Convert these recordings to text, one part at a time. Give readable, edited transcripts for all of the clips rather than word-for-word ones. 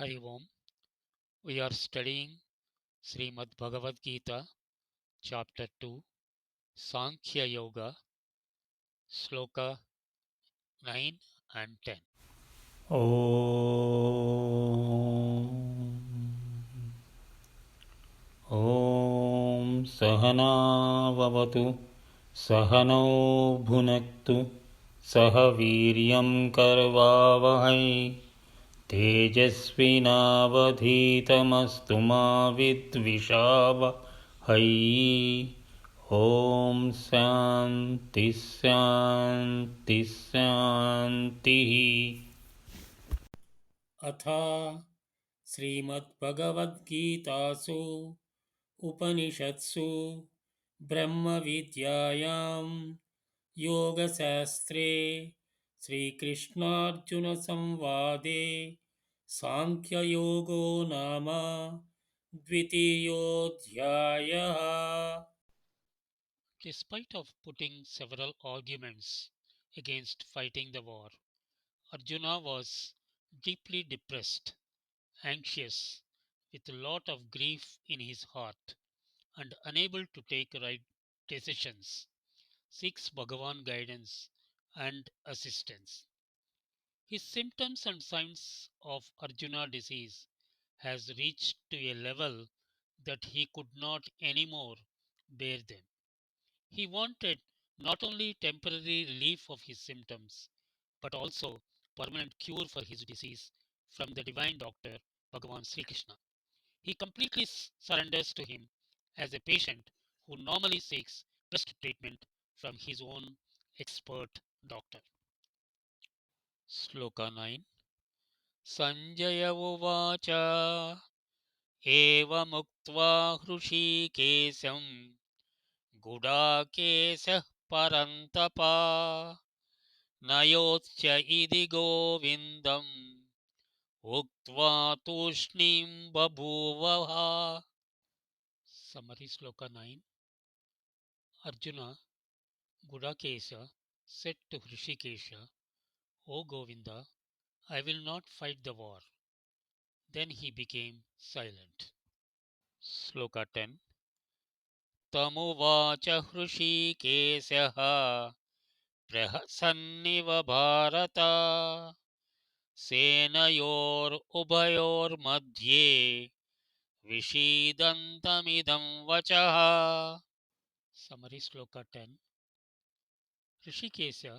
Hari Om. We are studying Srimad Bhagavad Gita, Chapter 2, Sankhya Yoga, Sloka 9 and 10. ॐ सहनाववतु सहनौ भुनक्तु सह वीर्यं करवावहै तेजस्विनावधीतमस्तु मा विद्विषावहै ॐ शान्तिः शान्तिः शान्तिः। अथ श्रीमद्भगवद्गीतासु उपनिषत्सु ब्रह्मविद्यायां योगशास्त्रे श्रीकृष्णार्जुनसंवादे साङ्ख्ययोगो नाम द्वितीयोऽध्यायः। Despite of putting several arguments against fighting the war, Arjuna was deeply depressed, anxious, with a lot of grief in his heart, and unable to take right decisions, seeks Bhagavan guidance and assistance. His symptoms and signs of Arjuna disease has reached to a level that he could not anymore bear them. He wanted not only temporary relief of his symptoms, but also permanent cure for his disease from the divine doctor Bhagawan Sri Krishna. He completely surrenders to him as a patient who normally seeks best treatment from his own expert doctor. Sloka 9. Sanjaya Uvacha एवमुक्त्वा हृषीकेशं गुडाकेशः परन्तपा न योत्स्य इति गोविन्दम् उक्त्वा तूष्णीं बभूवः. Summary Sloka 9. Arjuna, Gudakesha, said to Hrishikesha, O Govinda, I will not fight the war. Then he became silent. Sloka 10. तमुवाच हृषीकेशः प्रहसन्निव भारत सेनयोरुभयोर्मध्ये विषीदन्तमिदं वचः. Summary Sloka 10. Rishikesha,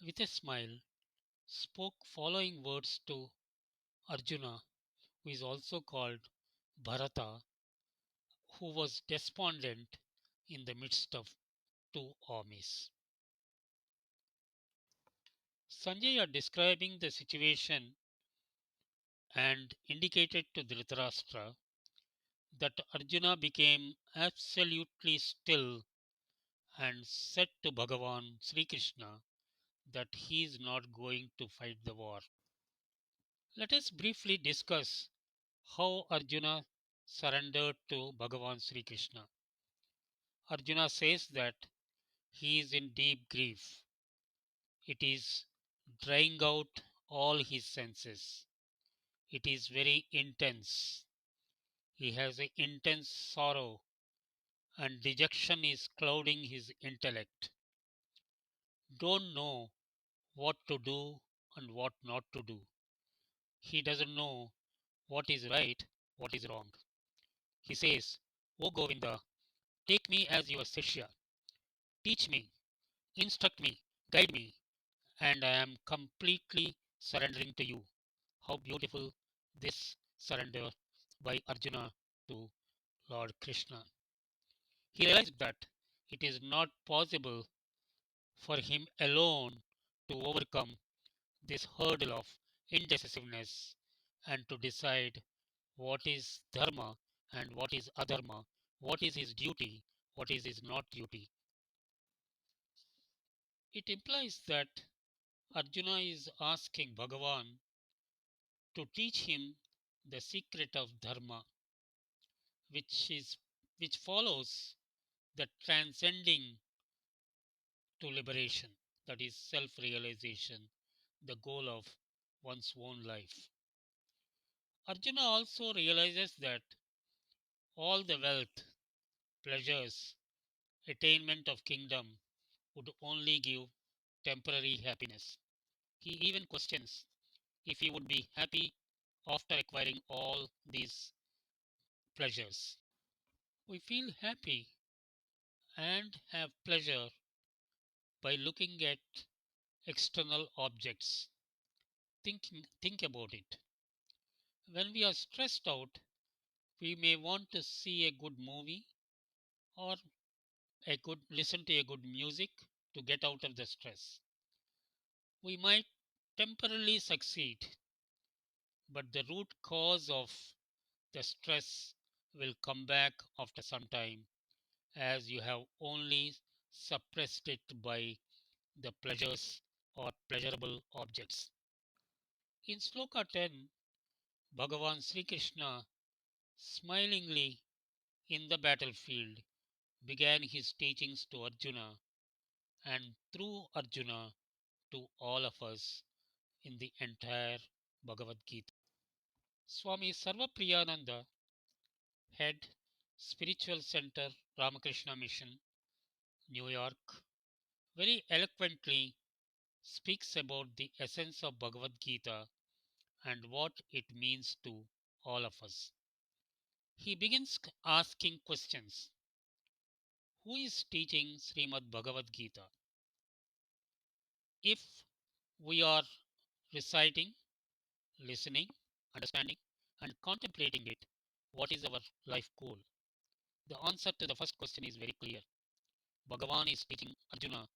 with a smile, spoke following words to Arjuna, who is also called Bharata, who was despondent in the midst of two armies. Sanjaya, describing the situation, and indicated to Dhritarashtra that Arjuna became absolutely still and said to Bhagavan Sri Krishna that he is not going to fight the war. Let us briefly discuss how Arjuna surrendered to Bhagavan Sri Krishna. Arjuna says that he is in deep grief. It is drying out all his senses. It is very intense. He has an intense sorrow, and dejection is clouding his intellect. Don't know what to do and what not to do. He doesn't know what is right, what is wrong. He says, O Govinda, take me as your Sishya. Teach me, instruct me, guide me, and I am completely surrendering to you. How beautiful this surrender by Arjuna to Lord Krishna. He realized that it is not possible for him alone to overcome this hurdle of indecisiveness and to decide what is dharma and what is adharma, what is his duty, what is his not duty. It implies that Arjuna is asking Bhagavan to teach him the secret of dharma, which is which follows the transcending to liberation, that is self realization, the goal of one's own life. Arjuna also realizes that all the wealth, pleasures, attainment of kingdom would only give temporary happiness. He even questions if he would be happy after acquiring all these pleasures. We feel happy and have pleasure by looking at external objects. Think about it. When we are stressed out, we may want to see a good movie or listen to a good music to get out of the stress. We might temporarily succeed, but the root cause of the stress will come back after some time as you have only suppressed it by the pleasures or pleasurable objects. In Sloka 10, Bhagawan Sri Krishna smilingly in the battlefield began his teachings to Arjuna and through Arjuna to all of us in the entire Bhagavad Gita. Swami Sarvapriyananda, head Spiritual Center Ramakrishna Mission, New York, very eloquently speaks about the essence of Bhagavad Gita and what it means to all of us. He begins asking questions. Who is teaching Srimad Bhagavad Gita? If we are reciting, listening, understanding, and contemplating it, what is our life goal? The answer to the first question is very clear. Bhagavan is teaching Arjuna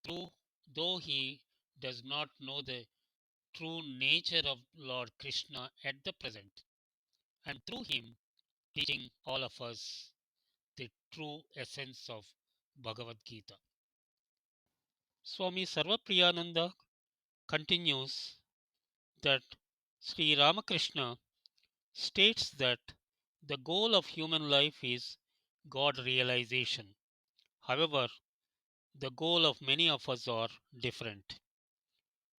through, though he does not know the true nature of Lord Krishna at the present, and through him teaching all of us the true essence of Bhagavad Gita. Swami Sarvapriyananda continues that Sri Ramakrishna states that the goal of human life is God realization. However, the goal of many of us are different.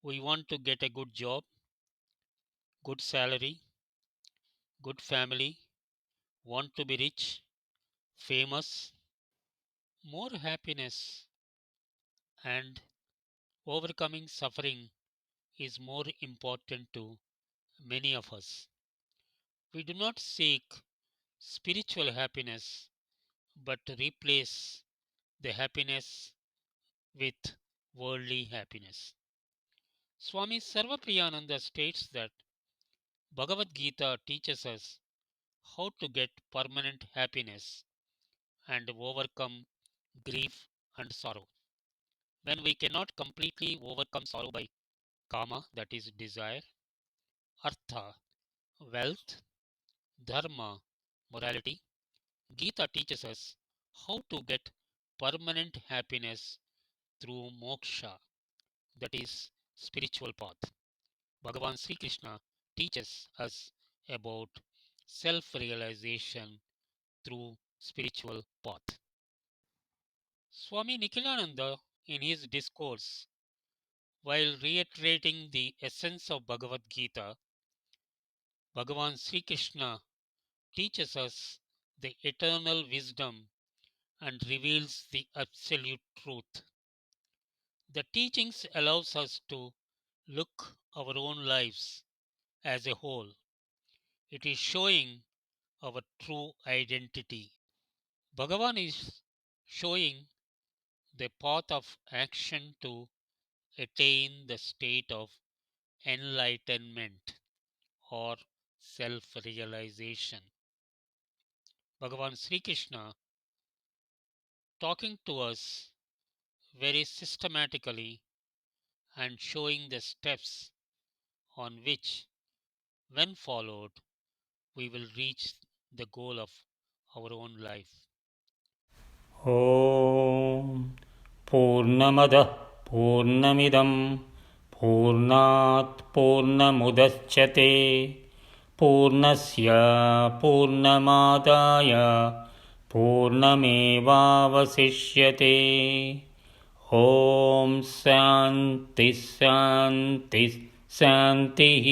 We want to get a good job, good salary, good family, want to be rich, famous, more happiness, and overcoming suffering is more important to many of us. We do not seek spiritual happiness but replace the happiness with worldly happiness. Swami Sarvapriyananda states that Bhagavad Gita teaches us how to get permanent happiness and overcome grief and sorrow. When we cannot completely overcome sorrow by kama, that is desire, artha, wealth, dharma, morality, Gita teaches us how to get permanent happiness through moksha, that is spiritual path. Bhagavan Sri Krishna teaches us about self-realization through spiritual path. Swami Nikhilananda, in his discourse, while reiterating the essence of Bhagavad Gita, Bhagavan Sri Krishna teaches us the eternal wisdom and reveals the absolute truth. The teachings allows us to look our own lives as a whole. It is showing our true identity. Bhagavan is showing the path of action to attain the state of enlightenment or self realization. Bhagavan Sri Krishna talking to us very systematically and showing the steps on which, when followed, we will reach the goal of our own life. ॐ पूर्णमदः पूर्णमिदं पूर्णात् पूर्णमुदच्यते पूर्णस्य पूर्णमादाय पूर्णमेवावशिष्यते ॐ शान्तिः शान्तिः शान्तिः